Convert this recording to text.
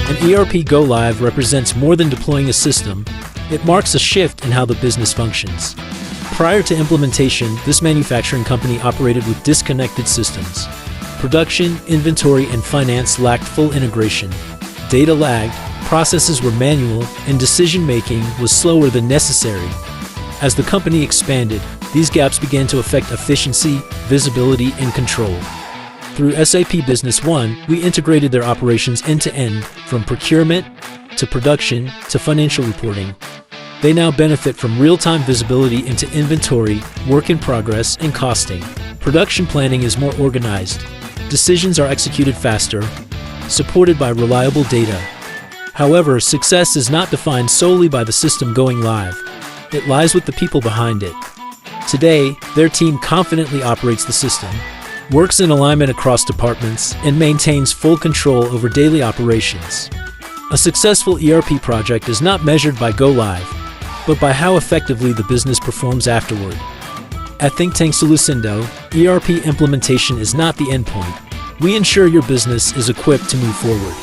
An ERP go-live represents more than deploying a system. It marks a shift in how the business functions. Prior to implementation, this manufacturing company operated with disconnected systems. Production, inventory, and finance lacked full integration. Data lagged, processes were manual, and decision-making was slower than necessary. As the company expanded, these gaps began to affect efficiency, visibility, and control. Through SAP Business One, we integrated their operations end-to-end, from procurement to production to financial reporting. They now benefit from real-time visibility into inventory, work in progress, and costing. Production planning is more organized. Decisions are executed faster, supported by reliable data. However, success is not defined solely by the system going live. It lies with the people behind it. Today, their team confidently operates the system, works in alignment across departments, and maintains full control over daily operations. A successful ERP project is not measured by go-live, but by how effectively the business performs afterward. At Think Tank Solucindo, ERP implementation is not the endpoint. We ensure your business is equipped to move forward.